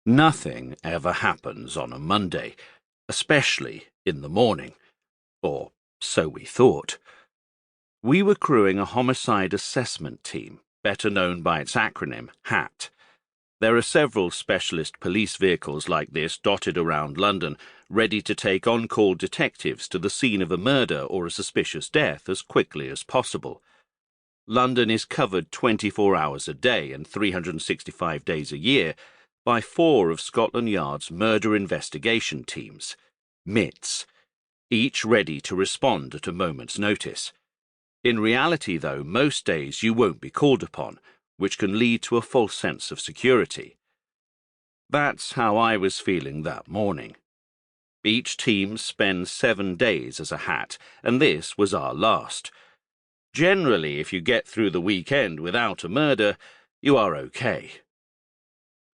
Nothing ever happens on a Monday, especially in the morning. Or so we thought. We were crewing a homicide assessment team, better known by its acronym, HAT. There are several specialist police vehicles like this dotted around London, ready to take on-call detectives to the scene of a murder or a suspicious death as quickly as possible. London is covered 24 hours a day and 365 days a year by 4 of Scotland Yard's murder investigation teams, MITs, each ready to respond at a moment's notice. In reality, though, most days you won't be called upon, which can lead to a false sense of security. That's how I was feeling that morning. Each team spends 7 days as a HAT, and this was our last. Generally, if you get through the weekend without a murder, you are okay.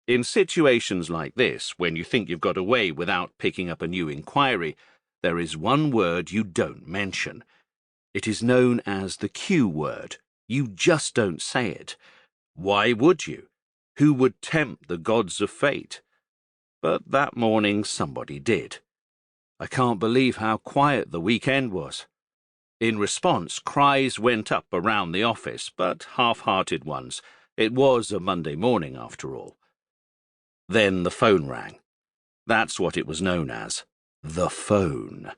In situations like this, when you think you've got away without picking up a new inquiry, there is one word you don't mention. It is known as the Q word. You just don't say it. Why would you? Who would tempt the gods of fate? But that morning somebody did. I can't believe how quiet the weekend was. In response, cries went up around the office, but half-hearted ones. It was a Monday morning, after all. Then the phone rang. That's what it was known as. The phone.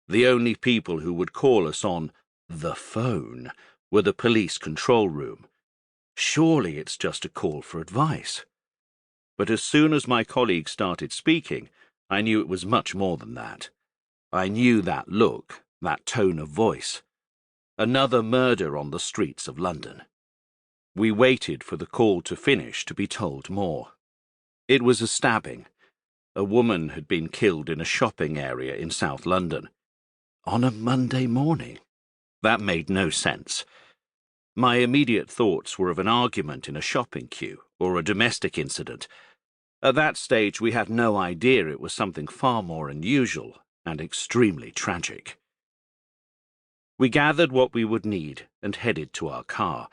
The only people who would call us on the phone were the police control room. Surely it's just a call for advice. But as soon as my colleague started speaking, I knew it was much more than that. I knew that look, that tone of voice. Another murder on the streets of London. We waited for the call to finish to be told more. It was a stabbing. A woman had been killed in a shopping area in South London. On a Monday morning? That made no sense. My immediate thoughts were of an argument in a shopping queue or a domestic incident. At that stage, we had no idea it was something far more unusual and extremely tragic. We gathered what we would need and headed to our car.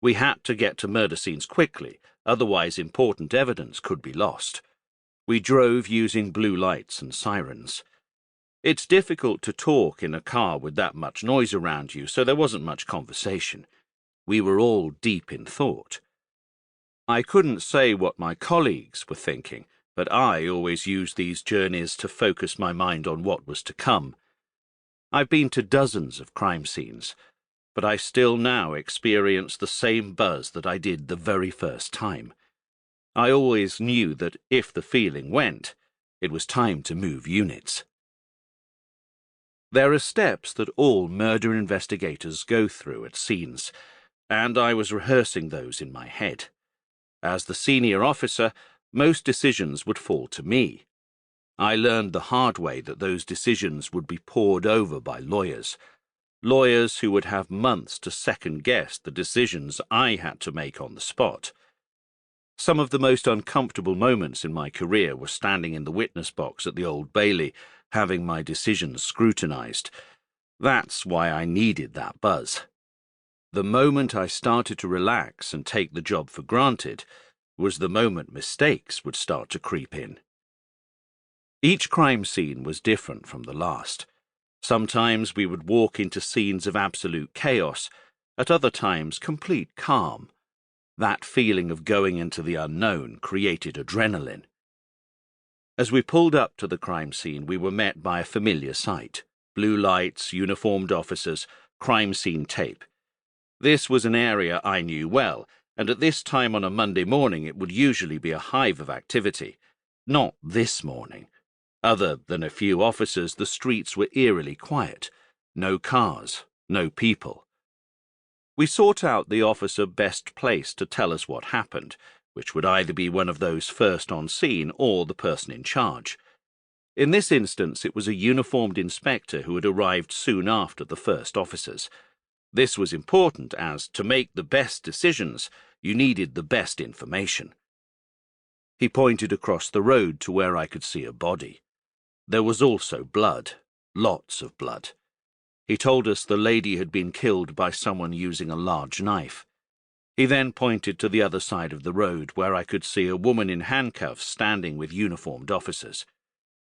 We had to get to murder scenes quickly, otherwise important evidence could be lost. We drove using blue lights and sirens. It's difficult to talk in a car with that much noise around you, so there wasn't much conversation. We were all deep in thought. I couldn't say what my colleagues were thinking, but I always used these journeys to focus my mind on what was to come. I've been to dozens of crime scenes, but I still now experience the same buzz that I did the very first time. I always knew that if the feeling went, it was time to move units. There are steps that all murder investigators go through at scenes, and I was rehearsing those in my head. As the senior officer, most decisions would fall to me. I learned the hard way that those decisions would be pored over by lawyers who would have months to second-guess the decisions I had to make on the spot. Some of the most uncomfortable moments in my career were standing in the witness box at the Old Bailey, having my decisions scrutinized. That's why I needed that buzz. The moment I started to relax and take the job for granted was the moment mistakes would start to creep in. Each crime scene was different from the last. Sometimes we would walk into scenes of absolute chaos, at other times complete calm. That feeling of going into the unknown created adrenaline. As we pulled up to the crime scene, we were met by a familiar sight. Blue lights, uniformed officers, crime scene tape. This was an area I knew well, and at this time on a Monday morning it would usually be a hive of activity. Not this morning. Other than a few officers, the streets were eerily quiet. No cars, no people. We sought out the officer best placed to tell us what happened, which would either be one of those first on scene or the person in charge. In this instance, it was a uniformed inspector who had arrived soon after the first officers. This was important as, to make the best decisions, you needed the best information. He pointed across the road to where I could see a body. There was also blood, lots of blood. He told us the lady had been killed by someone using a large knife. He then pointed to the other side of the road, where I could see a woman in handcuffs standing with uniformed officers.